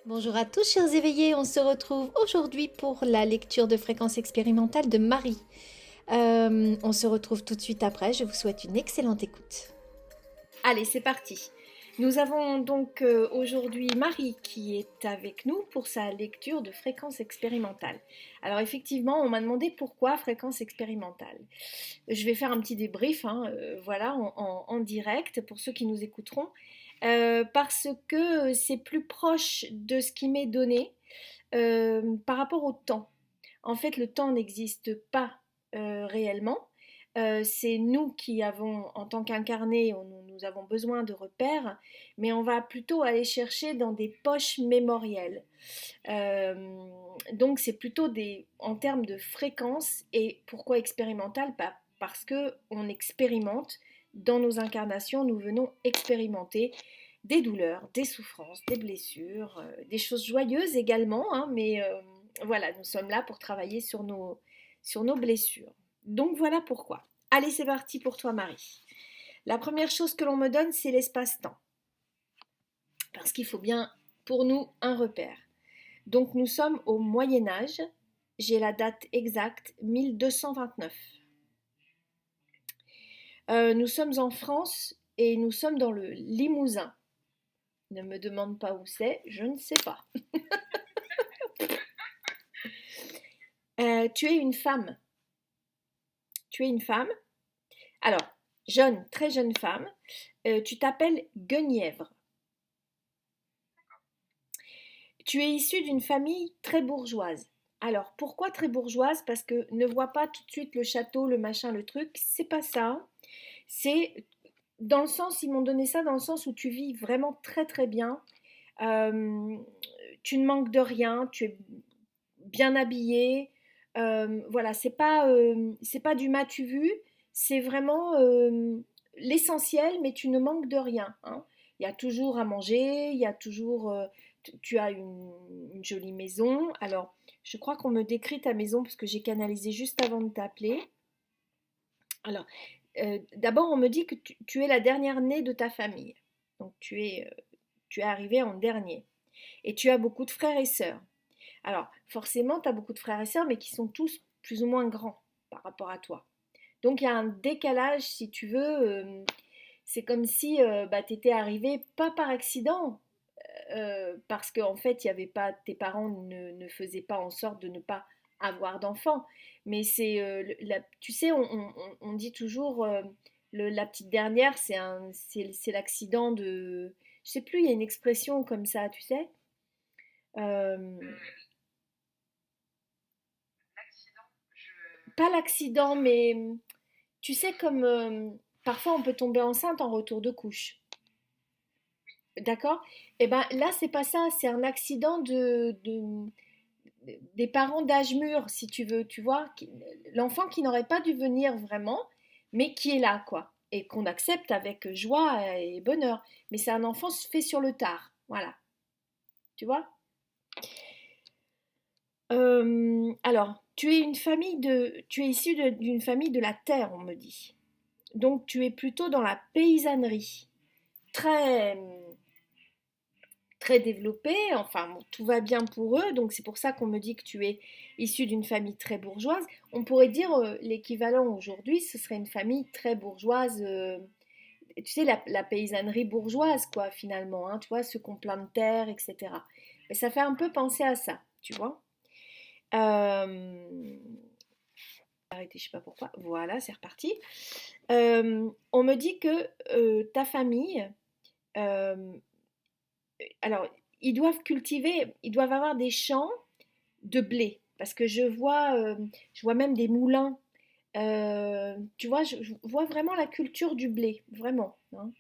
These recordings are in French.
Bonjour à tous, chers éveillés. On se retrouve aujourd'hui pour la lecture de fréquence expérimentale de Marie. On se retrouve tout de suite après. Je vous souhaite une excellente écoute. Allez, c'est parti. Nous avons donc aujourd'hui Marie qui est avec nous pour sa lecture de fréquence expérimentale. Alors effectivement, on m'a demandé pourquoi fréquence expérimentale. Je vais faire un petit débrief, voilà, en direct pour ceux qui nous écouteront, parce que c'est plus proche de ce qui m'est donné par rapport au temps. En fait, le temps n'existe pas réellement. C'est nous qui avons, en tant qu'incarnés, nous avons besoin de repères, mais on va plutôt aller chercher dans des poches mémorielles. Euh, donc c'est plutôt en termes de fréquence. Et pourquoi expérimental? Parce que on expérimente dans nos incarnations, nous venons expérimenter des douleurs, des souffrances, des blessures, des choses joyeuses également, hein, mais voilà, nous sommes là pour travailler sur nos blessures. Donc voilà pourquoi. Allez, c'est parti pour toi, Marie. La première chose que l'on me donne, c'est l'espace-temps. Parce qu'il faut bien, pour nous, un repère. Donc nous sommes au Moyen Âge. J'ai la date exacte, 1229. Nous sommes en France et nous sommes dans le Limousin. Ne me demande pas où c'est, je ne sais pas. Tu es une femme. Tu es une femme. Alors, jeune, très jeune femme. Tu t'appelles Guenièvre. Tu es issue d'une famille très bourgeoise. Alors, pourquoi très bourgeoise? Parce que ne vois pas tout de suite le château, le machin, le truc. C'est pas ça. C'est dans le sens, ils m'ont donné ça dans le sens où tu vis vraiment très très bien. Euh, Tu ne manques de rien. Tu es bien habillée. Voilà, c'est pas du m'as-tu vu, c'est vraiment l'essentiel, mais tu ne manques de rien, hein. Il y a toujours à manger, il y a toujours, tu as une jolie maison. Alors, je crois qu'on me décrit ta maison parce que j'ai canalisé juste avant de t'appeler. Alors, d'abord, on me dit que tu es la dernière née de ta famille. Donc, tu es arrivée en dernier. Et tu as beaucoup de frères et sœurs. Alors, forcément, tu as beaucoup de frères et sœurs, mais qui sont tous plus ou moins grands par rapport à toi. Donc, il y a un décalage, si tu veux. C'est comme si bah, tu étais arrivé, pas par accident, parce qu'en fait, il y avait pas, tes parents ne faisaient pas en sorte de ne pas avoir d'enfants. Mais tu sais, on dit toujours, la petite dernière, c'est l'accident de... Je sais plus, il y a une expression comme ça, tu sais. Euh, Pas l'accident, mais tu sais, comme parfois on peut tomber enceinte en retour de couche. D'accord? Et ben là, c'est pas ça, c'est un accident des parents d'âge mûr, si tu veux, tu vois. L'enfant qui n'aurait pas dû venir vraiment, mais qui est là, quoi. Et qu'on accepte avec joie et bonheur. Mais c'est un enfant fait sur le tard. Voilà. Tu vois? Alors, tu es issu d'une famille de la terre, on me dit. Donc tu es plutôt dans la paysannerie, très très développée, enfin bon, tout va bien pour eux, donc c'est pour ça qu'on me dit que tu es issu d'une famille très bourgeoise. On pourrait dire l'équivalent aujourd'hui, ce serait une famille très bourgeoise, tu sais, la paysannerie bourgeoise, quoi, finalement, hein, tu vois, ceux qui ont plein de terres, etc. Et ça fait un peu penser à ça, tu vois. Euh, Arrêtez, je sais pas pourquoi. Voilà, c'est reparti. On me dit que ta famille, euh, alors, ils doivent avoir des champs de blé, parce que je vois même des moulins. Tu vois, je vois vraiment la culture du blé, vraiment, hein.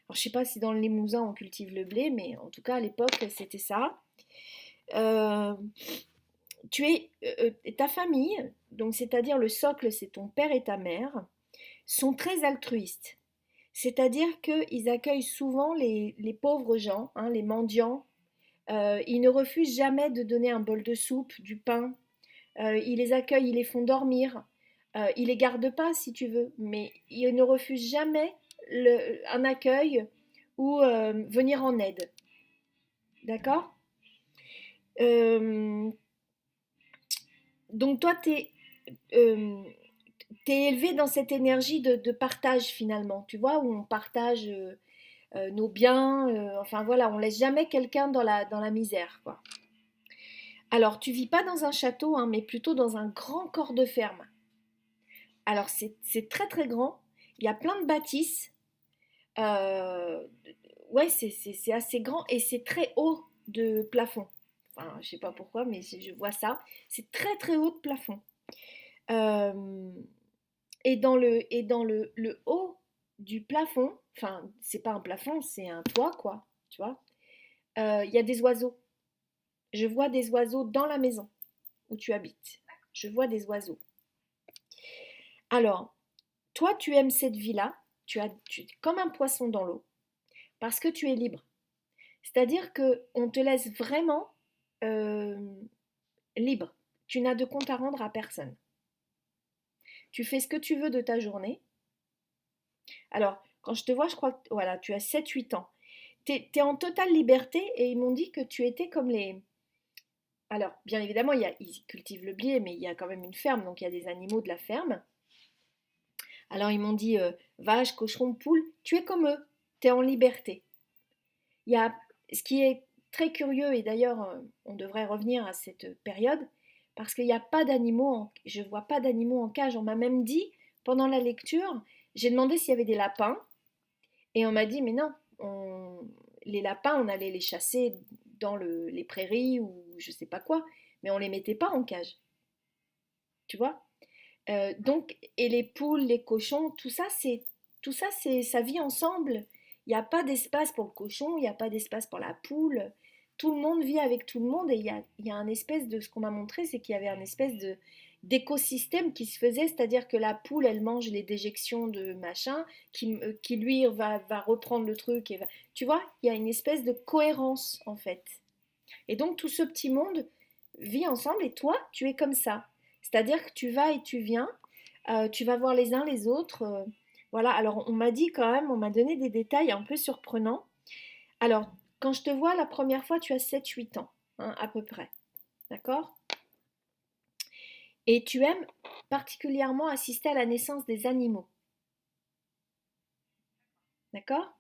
Alors, je sais pas si dans le Limousin on cultive le blé, mais en tout cas à l'époque c'était ça. Euh, Ta famille, donc c'est-à-dire le socle, c'est ton père et ta mère, sont très altruistes. C'est-à-dire qu'ils accueillent souvent les pauvres gens, hein, les mendiants. Ils ne refusent jamais de donner un bol de soupe, du pain. Ils les accueillent, ils les font dormir. Ils les gardent pas, si tu veux, mais ils ne refusent jamais un accueil ou venir en aide. D'accord? Euh, donc toi, euh, t'es élevé dans cette énergie de partage finalement, tu vois, où on partage nos biens, enfin voilà, on laisse jamais quelqu'un dans la misère, quoi. Alors, tu vis pas dans un château, hein, mais plutôt dans un grand corps de ferme. Alors, c'est très très grand, il y a plein de bâtisses, euh, ouais, c'est assez grand et c'est très haut de plafond. Enfin, je sais pas pourquoi, mais je vois ça. C'est très très haut de plafond. Euh, et dans le haut du plafond, enfin, c'est pas un plafond, c'est un toit, quoi, tu vois, il y a des oiseaux. Je vois des oiseaux dans la maison où tu habites. Je vois des oiseaux. Alors, toi, tu aimes cette vie-là, tu es comme un poisson dans l'eau, parce que tu es libre. C'est-à-dire que on te laisse vraiment euh, libre. Tu n'as de compte à rendre à personne. Tu fais ce que tu veux de ta journée. Alors, quand je te vois, je crois que voilà, tu as 7 8 ans. Tu es en totale liberté et ils m'ont dit que tu étais comme les... Alors, bien évidemment, ils cultivent le blé, mais il y a quand même une ferme, donc il y a des animaux de la ferme. Alors, ils m'ont dit, vache, cochon, poule, tu es comme eux, tu es en liberté. Il y a ce qui est très curieux, et d'ailleurs, on devrait revenir à cette période, parce qu'il n'y a pas d'animaux, je ne vois pas d'animaux en cage. On m'a même dit, pendant la lecture, j'ai demandé s'il y avait des lapins, et on m'a dit, mais non, les lapins, on allait les chasser dans les prairies ou je sais pas quoi, mais on les mettait pas en cage, tu vois. Donc, et les poules, les cochons, tout ça, ça vit ensemble. Il n'y a pas d'espace pour le cochon, il n'y a pas d'espace pour la poule. Tout le monde vit avec tout le monde et il y a un espèce de, ce qu'on m'a montré, c'est qu'il y avait un espèce de d'écosystème qui se faisait, c'est-à-dire que la poule, elle mange les déjections de machin, qui lui va reprendre le truc. Tu vois, il y a une espèce de cohérence en fait. Et donc tout ce petit monde vit ensemble et toi, tu es comme ça. C'est-à-dire que tu vas et tu viens, tu vas voir les uns les autres. Voilà, alors on m'a dit quand même, on m'a donné des détails un peu surprenants. Alors, quand je te vois la première fois, tu as 7 8 ans, hein, à peu près. D'accord? Et tu aimes particulièrement assister à la naissance des animaux. D'accord?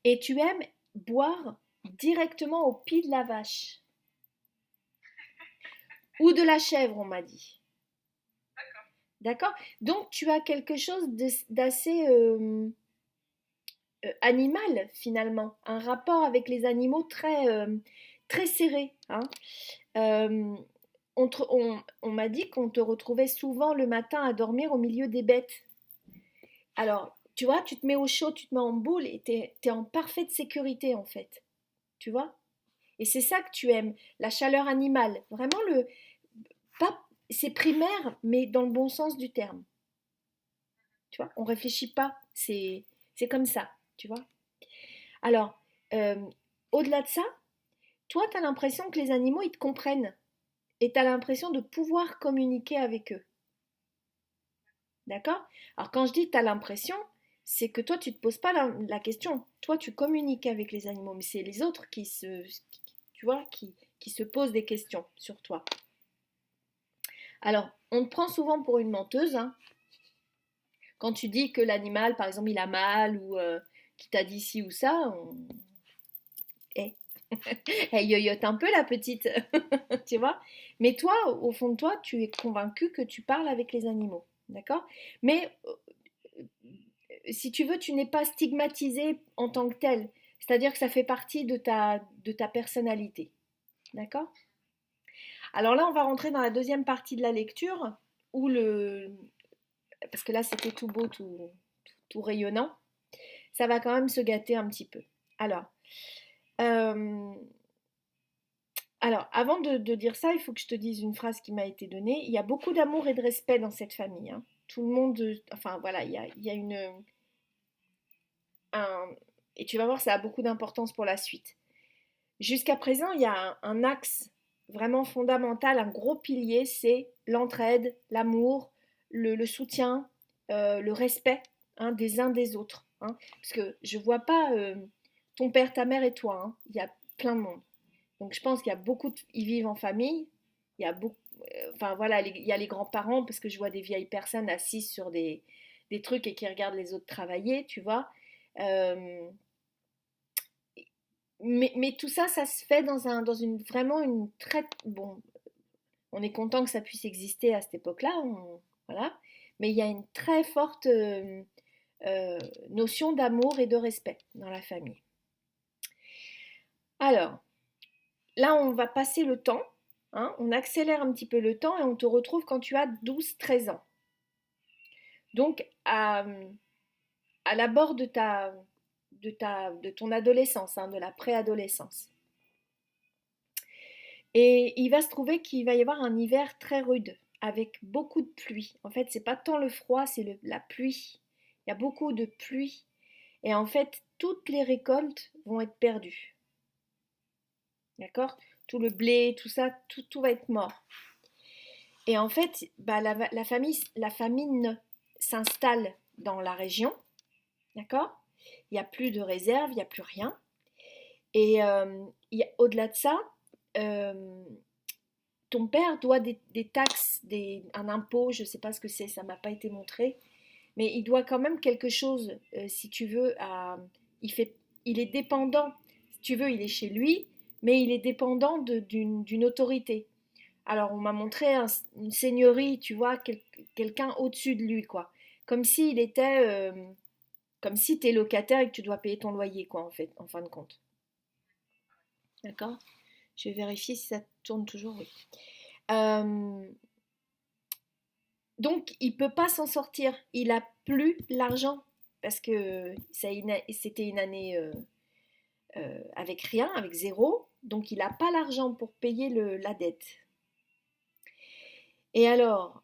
Et tu aimes boire directement au pied de la vache. Ou de la chèvre, on m'a dit. D'accord? Donc tu as quelque chose d'assez animal finalement, un rapport avec les animaux très serré, hein. Euh, on m'a dit qu'on te retrouvait souvent le matin à dormir au milieu des bêtes. Alors, tu vois, tu te mets au chaud, tu te mets en boule et t'es en parfaite sécurité en fait. Tu vois? Et c'est ça que tu aimes, la chaleur animale. Vraiment pas, c'est primaire, mais dans le bon sens du terme. Tu vois, on réfléchit pas, c'est comme ça, tu vois. Alors, euh, au-delà de ça, toi, tu as l'impression que les animaux, ils te comprennent et tu as l'impression de pouvoir communiquer avec eux. D'accord? Alors, quand je dis tu as l'impression, c'est que toi, tu ne te poses pas la question. Toi, tu communiques avec les animaux, mais c'est les autres tu vois, qui se posent des questions sur toi. Alors, on te prend souvent pour une menteuse, hein, quand tu dis que l'animal, par exemple, il a mal ou qu'il t'a dit ci ou ça, eh, elle yoyote un peu la petite, tu vois. Mais toi, au fond de toi, tu es convaincu que tu parles avec les animaux, d'accord? Mais si tu veux, tu n'es pas stigmatisé en tant que tel. C'est-à-dire que ça fait partie de ta personnalité, d'accord? Alors là, on va rentrer dans la deuxième partie de la lecture, où parce que là, c'était tout beau, tout rayonnant. Ça va quand même se gâter un petit peu. Alors, euh, avant de dire ça, il faut que je te dise une phrase qui m'a été donnée. Il y a beaucoup d'amour et de respect dans cette famille, hein. Tout le monde, enfin voilà, il y a un, et tu vas voir, ça a beaucoup d'importance pour la suite. Jusqu'à présent, il y a un axe vraiment fondamental, un gros pilier, c'est l'entraide, l'amour, le soutien, le respect, hein, des uns des autres, hein. Parce que je vois pas ton père, ta mère et toi, hein. Il y a plein de monde. Donc je pense qu'il y a beaucoup ils vivent en famille. Il y a beaucoup, enfin voilà, il y a les grands-parents parce que je vois des vieilles personnes assises sur des trucs et qui regardent les autres travailler, tu vois. Euh, mais tout ça, ça se fait dans une vraiment une très bon. On est content que ça puisse exister à cette époque-là, voilà. Mais il y a une très forte euh, notion d'amour et de respect dans la famille. Alors, là, on va passer le temps, hein, on accélère un petit peu le temps et on te retrouve quand tu as 12-13 ans. Donc, à l'abord de ton adolescence, hein, de la préadolescence. Et il va se trouver qu'il va y avoir un hiver très rude, avec beaucoup de pluie. En fait, c'est pas tant le froid, c'est la pluie. Il y a beaucoup de pluie. Et en fait, toutes les récoltes vont être perdues. D'accord? Tout le blé, tout ça, tout va être mort. Et en fait, bah, la famine s'installe dans la région. D'accord? Il n'y a plus de réserve, il n'y a plus rien. Et au-delà de ça, euh, ton père doit des taxes, un impôt, je ne sais pas ce que c'est, ça ne m'a pas été montré, mais il doit quand même quelque chose, si tu veux, il, fait, il est dépendant, si tu veux, il est chez lui, mais il est dépendant d'une autorité. Alors on m'a montré une seigneurie, tu vois, quelqu'un au-dessus de lui, quoi. Comme s'il était, comme si tu es locataire et que tu dois payer ton loyer, quoi, en fait, en fin de compte. D'accord? Je vais vérifier si ça tourne toujours, oui. Euh, Donc, il peut pas s'en sortir. Il a plus l'argent parce que c'était une année avec rien, avec zéro. Donc, il n'a pas l'argent pour payer la dette. Et alors,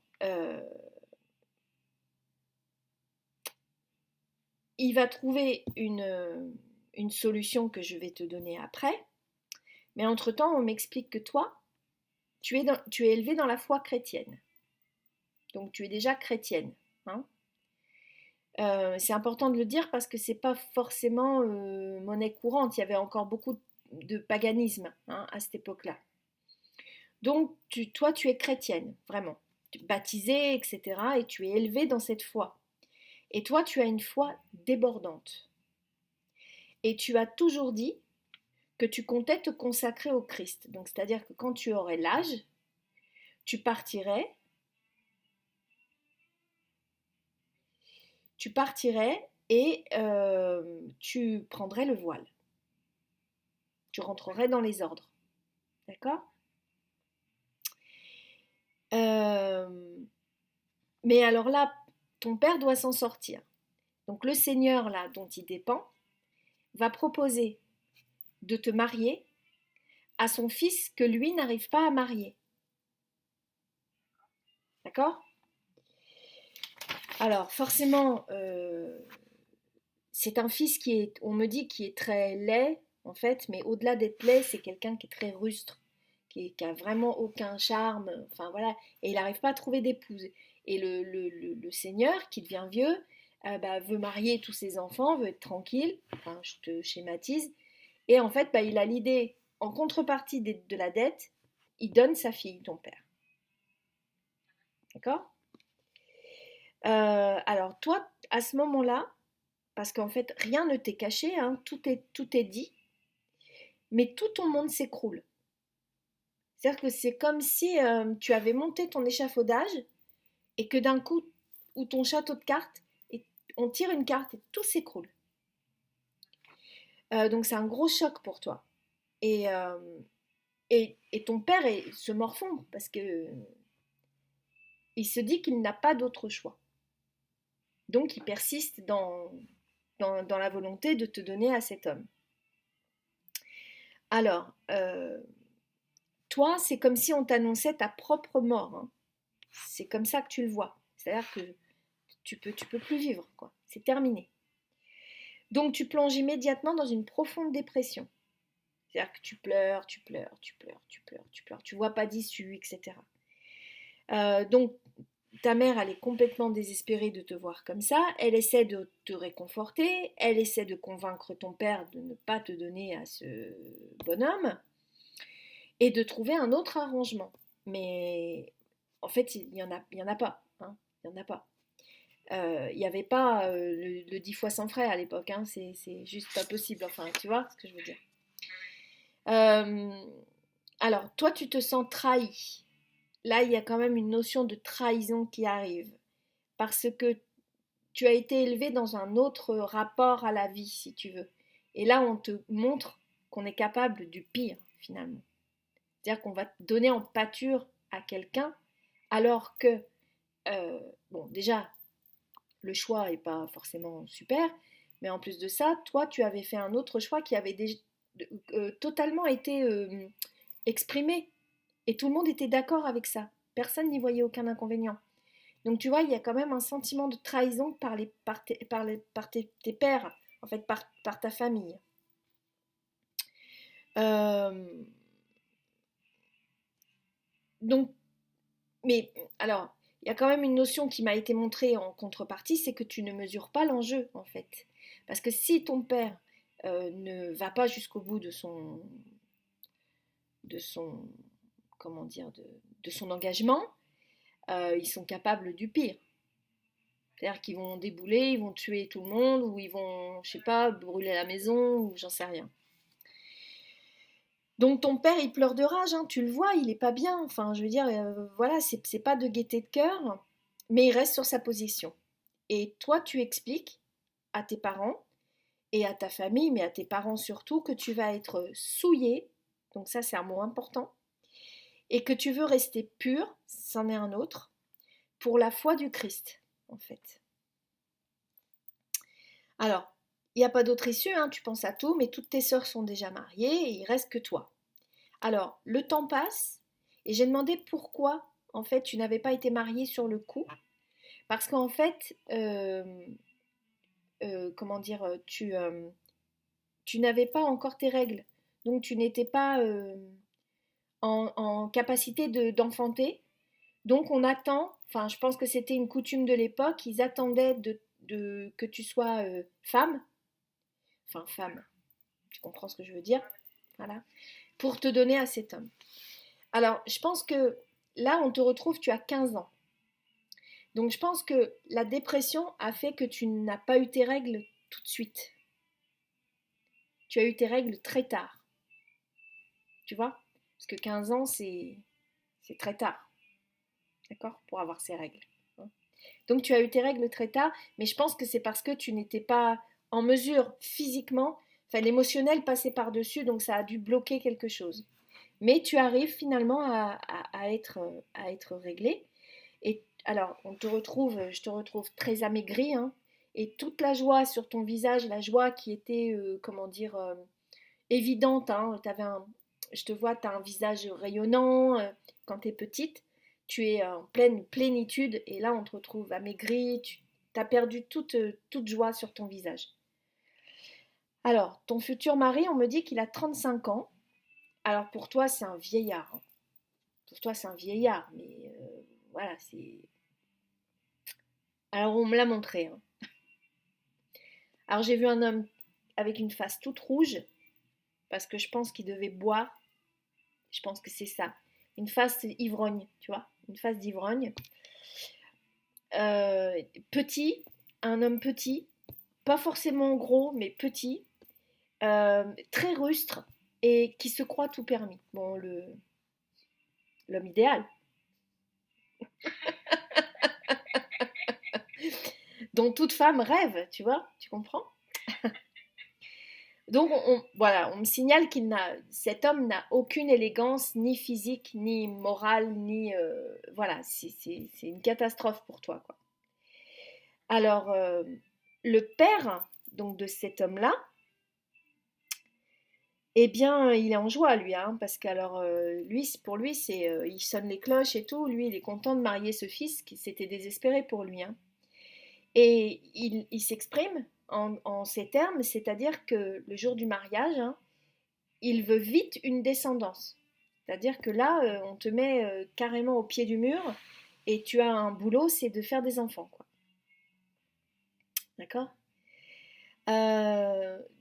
il va trouver une solution que je vais te donner après. Mais entre-temps, on m'explique que toi, tu es élevé dans la foi chrétienne. Donc, tu es déjà chrétienne. Hein. C'est important de le dire parce que c'est pas forcément monnaie courante. Il y avait encore beaucoup de paganisme, hein, à cette époque-là. Donc, toi, tu es chrétienne, vraiment. Baptisée, etc. Et tu es élevée dans cette foi. Et toi, tu as une foi débordante. Et tu as toujours dit que tu comptais te consacrer au Christ. Donc, c'est-à-dire que quand tu aurais l'âge, tu partirais, et tu prendrais le voile. Tu rentrerais dans les ordres. D'accord? Euh, mais alors là, ton père doit s'en sortir. Donc le Seigneur, là, dont il dépend, va proposer de te marier à son fils que lui n'arrive pas à marier. D'accord? Alors forcément, c'est un fils qui est, on me dit, qui est très laid, en fait, mais au-delà d'être laid, c'est quelqu'un qui est très rustre, qui a vraiment aucun charme, enfin voilà, et il n'arrive pas à trouver d'épouse. Et le Seigneur, qui devient vieux, bah, veut marier tous ses enfants, veut être tranquille, enfin je te schématise, et en fait, bah, il a l'idée, en contrepartie de la dette, il donne sa fille, ton père. D'accord? Alors toi, à ce moment-là, parce qu'en fait, rien ne t'est caché, hein, tout est dit, mais tout ton monde s'écroule. C'est-à-dire que c'est comme si tu avais monté ton échafaudage et que d'un coup, ou ton château de cartes, et on tire une carte et tout s'écroule. Donc c'est un gros choc pour toi. Et, euh, et ton père se morfond parce que il se dit qu'il n'a pas d'autre choix. Donc il persiste dans la volonté de te donner à cet homme. Alors, toi, c'est comme si on t'annonçait ta propre mort. Hein. C'est comme ça que tu le vois. C'est-à-dire que tu peux plus vivre, quoi. C'est terminé. Donc tu plonges immédiatement dans une profonde dépression. C'est-à-dire que tu pleures, tu pleures, tu pleures, tu pleures, tu pleures, tu vois pas d'issue, etc. Donc ta mère, elle est complètement désespérée de te voir comme ça. Elle essaie de te réconforter. Elle essaie de convaincre ton père de ne pas te donner à ce bonhomme. et de trouver un autre arrangement. Mais en fait, il y en a pas, hein, il y en a pas. Il n'y avait pas le 10 fois sans frais à l'époque, hein, c'est juste pas possible, enfin, tu vois ce que je veux dire. Euh, alors, toi, tu te sens trahi. Là, il y a quand même une notion de trahison qui arrive, parce que tu as été élevé dans un autre rapport à la vie, si tu veux. Et là, on te montre qu'on est capable du pire, finalement. C'est-à-dire qu'on va te donner en pâture à quelqu'un, alors que, bon, déjà, le choix n'est pas forcément super, mais en plus de ça, toi, tu avais fait un autre choix qui avait totalement été exprimé. Et tout le monde était d'accord avec ça. Personne n'y voyait aucun inconvénient. Donc tu vois, il y a quand même un sentiment de trahison par tes pères, en fait, par ta famille. Euh, donc, mais alors, il y a quand même une notion qui m'a été montrée en contrepartie, c'est que tu ne mesures pas l'enjeu, en fait. Parce que si ton père ne va pas jusqu'au bout de son, comment dire, de son engagement, ils sont capables du pire. C'est-à-dire qu'ils vont débouler, ils vont tuer tout le monde, ou ils vont, je sais pas, brûler la maison, ou j'en sais rien. Donc ton père, il pleure de rage, hein, tu le vois, il est pas bien. Enfin, je veux dire, voilà, c'est pas de gaieté de cœur, mais il reste sur sa position. Et toi, tu expliques à tes parents et à ta famille, mais à tes parents surtout, que tu vas être souillé, donc ça c'est un mot important, et que tu veux rester pur, c'en est un autre, pour la foi du Christ, en fait. Alors, il n'y a pas d'autre issue, hein, tu penses à tout, mais toutes tes sœurs sont déjà mariées et il reste que toi. Alors, le temps passe et j'ai demandé pourquoi, en fait, tu n'avais pas été mariée sur le coup. Parce qu'en fait, comment dire, tu n'avais pas encore tes règles. Donc, tu n'étais pas en capacité d'enfanter. Donc, on attend, enfin, je pense que c'était une coutume de l'époque, ils attendaient que tu sois femme, enfin, femme, tu comprends ce que je veux dire, voilà, pour te donner à cet homme. Alors, je pense que là, on te retrouve, tu as 15 ans. Donc, je pense que la dépression a fait que tu n'as pas eu tes règles tout de suite. Tu as eu tes règles très tard, tu vois? Parce que 15 ans, c'est très tard, d'accord? Pour avoir ses règles, hein. Donc, tu as eu tes règles très tard, mais je pense que c'est parce que tu n'étais pas en mesure physiquement, enfin, l'émotionnel passait par-dessus, donc ça a dû bloquer quelque chose. Mais tu arrives finalement à être réglé. Et alors, je te retrouve très amaigrie, hein, et toute la joie sur ton visage, la joie qui était, comment dire, évidente, hein, je te vois, tu as un visage rayonnant quand tu es petite, tu es en pleine plénitude, et là, on te retrouve amaigrie, tu as perdu toute joie sur ton visage. Alors, ton futur mari, on me dit qu'il a 35 ans. Alors, pour toi, c'est un vieillard, hein. Pour toi, c'est un vieillard, mais voilà, c'est. Alors, on me l'a montré, hein. Alors, j'ai vu un homme avec une face toute rouge, parce que je pense qu'il devait boire. Je pense que c'est ça. Une face ivrogne, tu vois, une face d'ivrogne. Euh, Petit, un homme petit, pas forcément gros, mais petit, très rustre et qui se croit tout permis. Bon, l'homme idéal, dont toute femme rêve, tu vois, tu comprends? Donc voilà, on me signale cet homme n'a aucune élégance, ni physique, ni morale, ni voilà, c'est une catastrophe pour toi, quoi. Alors le père donc de cet homme-là, eh bien, il est en joie lui, hein, parce qu'alors lui, pour lui, il sonne les cloches et tout. Lui, il est content de marier ce fils qui s'était désespéré pour lui, hein. Et il s'exprime en ces termes, c'est-à-dire que le jour du mariage, hein, il veut vite une descendance. C'est-à-dire que là, on te met carrément au pied du mur et tu as un boulot, c'est de faire des enfants, quoi. D'accord?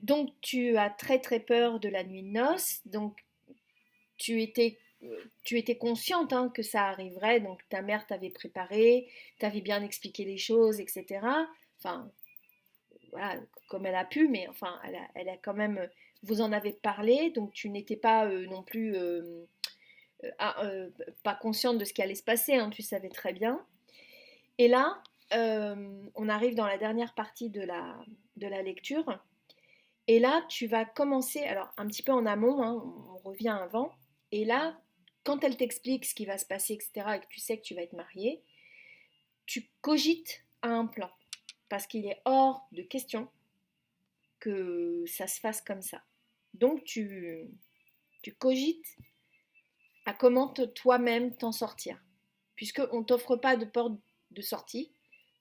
Donc tu as très très peur de la nuit de noces. Donc tu étais consciente hein, que ça arriverait, donc ta mère t'avait préparé, t'avait bien expliqué les choses, etc. Enfin, voilà, comme elle a pu, mais enfin, elle a quand même, vous en avez parlé, donc tu n'étais pas non plus ah, pas consciente de ce qui allait se passer, hein, tu savais très bien. Et là, on arrive dans la dernière partie de la lecture. Et là, tu vas commencer, alors un petit peu en amont, hein, on revient avant. Et là, quand elle t'explique ce qui va se passer, etc., et que tu sais que tu vas être mariée, tu cogites à un plan. Parce qu'il est hors de question que ça se fasse comme ça. Donc, tu cogites à comment toi-même t'en sortir. Puisqu'on ne t'offre pas de porte de sortie,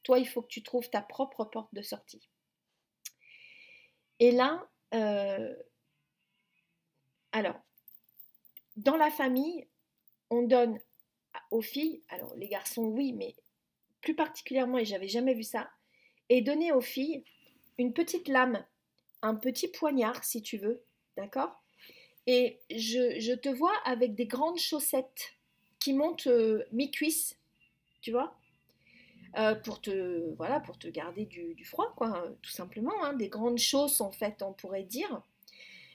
toi, il faut que tu trouves ta propre porte de sortie. Et là, alors, dans la famille, on donne aux filles, alors les garçons oui, mais plus particulièrement, et j'avais jamais vu ça, et donner aux filles une petite lame, un petit poignard si tu veux, d'accord. Et je te vois avec des grandes chaussettes qui montent mi-cuisse, tu vois, pour te garder du froid, quoi, tout simplement, hein, des grandes chausses en fait, on pourrait dire.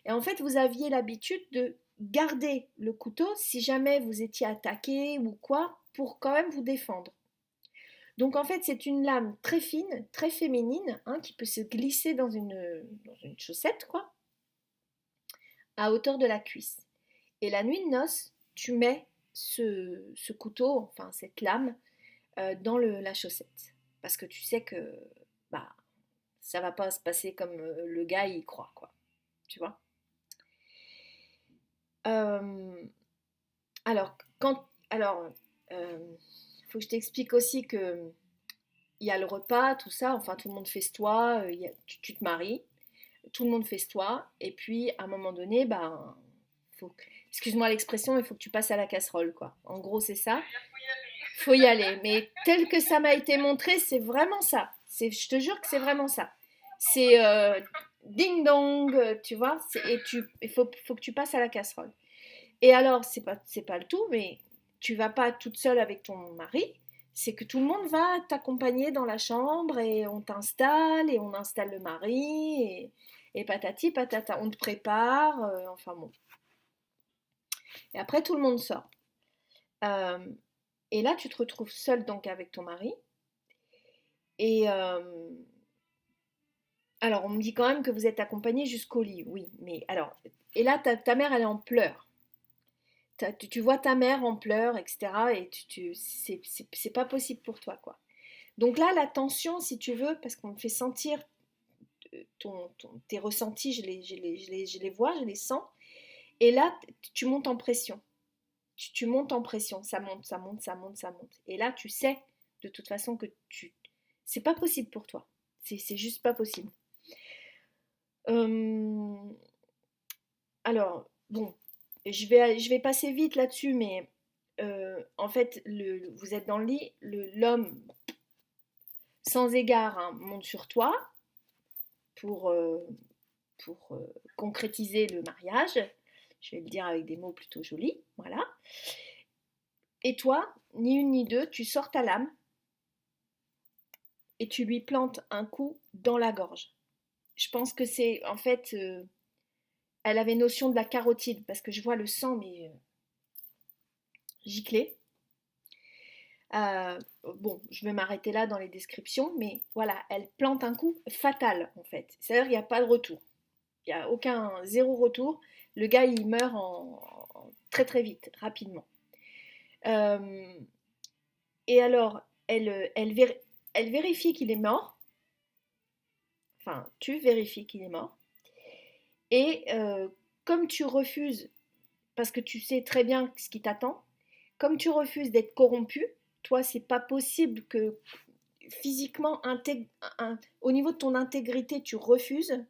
Et en fait, vous aviez l'habitude de garder le couteau si jamais vous étiez attaqué ou quoi, pour quand même vous défendre. Donc en fait, c'est une lame très fine, très féminine, hein, qui peut se glisser dans une chaussette, quoi, à hauteur de la cuisse. Et la nuit de noces, tu mets ce couteau, enfin cette lame, dans la chaussette. Parce que tu sais que bah, ça va pas se passer comme le gars y croit, quoi. Tu vois. Euh, alors, faut que je t'explique aussi que il y a le repas, tout ça, enfin tout le monde festoie, tu te maries, tout le monde festoie, et puis à un moment donné, ben, excuse-moi l'expression, il faut que tu passes à la casserole, quoi. En gros, c'est ça. Faut y aller. Mais tel que ça m'a été montré, c'est vraiment ça. Je te jure que c'est vraiment ça. C'est ding dong, tu vois, faut que tu passes à la casserole. Et alors, c'est pas le tout, mais tu vas pas toute seule avec ton mari, c'est que tout le monde va t'accompagner dans la chambre et on t'installe et on installe le mari et patati patata, on te prépare, enfin bon. Et après, tout le monde sort. Euh, et là, tu te retrouves seule donc avec ton mari. Et alors, on me dit quand même que vous êtes accompagnés jusqu'au lit, oui, mais alors, et là, ta mère, elle est en pleurs. Tu vois ta mère en pleurs, etc. Et c'est pas possible pour toi, quoi. Donc là, la tension, si tu veux, parce qu'on me fait sentir tes ressentis, je les vois, je les sens. Et là, tu montes en pression. Tu montes en pression. Ça monte, ça monte, ça monte, ça monte. Et là, tu sais, de toute façon, que c'est pas possible pour toi. C'est juste pas possible. Euh, alors, bon, je vais passer vite là-dessus, mais en fait, vous êtes dans le lit, l'homme, sans égard, hein, monte sur toi pour, euh, pour concrétiser le mariage. Je vais le dire avec des mots plutôt jolis, voilà. Et toi, ni une ni deux, tu sors ta lame et tu lui plantes un coup dans la gorge. Je pense que c'est, en fait, elle avait notion de la carotide, parce que je vois le sang, mais gicler. Bon, je vais m'arrêter là dans les descriptions, mais voilà, elle plante un coup fatal en fait. C'est-à-dire qu'il n'y a pas de retour. Il n'y a aucun zéro retour. Le gars, il meurt très très vite, rapidement. Euh, et alors, elle vérifie qu'il est mort. Enfin, tu vérifies qu'il est mort. Et comme tu refuses, parce que tu sais très bien ce qui t'attend, comme tu refuses d'être corrompu, toi, c'est pas possible que physiquement, au niveau de ton intégrité, tu refuses,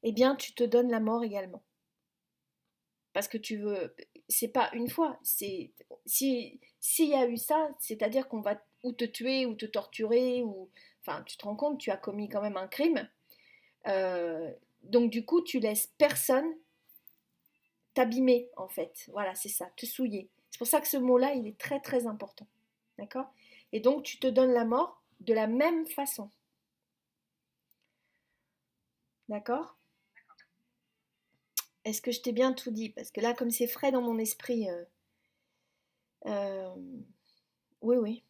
eh bien, tu te donnes la mort également. Parce que tu veux, c'est pas une fois, s'il y a eu ça, c'est-à-dire qu'on va ou te tuer ou te torturer, ou, enfin, tu te rends compte, tu as commis quand même un crime. Donc du coup, tu laisses personne t'abîmer en fait. Voilà, c'est ça, te souiller. C'est pour ça que ce mot-là, il est très très important. D'accord? Et donc tu te donnes la mort de la même façon. D'accord? Est-ce que je t'ai bien tout dit? Parce que là, comme c'est frais dans mon esprit, euh, oui, oui,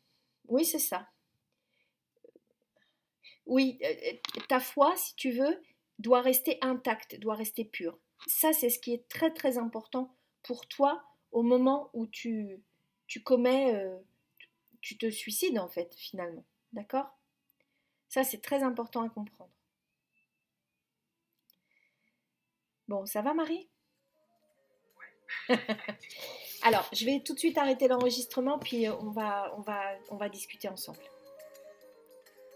oui, c'est ça. Oui, ta foi, si tu veux, doit rester intacte, doit rester pure. Ça, c'est ce qui est très très important pour toi au moment où tu commets, tu te suicides en fait, finalement. D'accord? Ça, c'est très important à comprendre. Bon, ça va, Marie? Alors, je vais tout de suite arrêter l'enregistrement, puis on va discuter ensemble.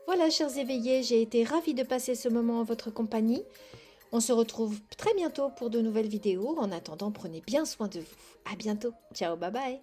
Voilà, chers éveillés, j'ai été ravie de passer ce moment en votre compagnie. On se retrouve très bientôt pour de nouvelles vidéos. En attendant, prenez bien soin de vous. À bientôt. Ciao, bye bye.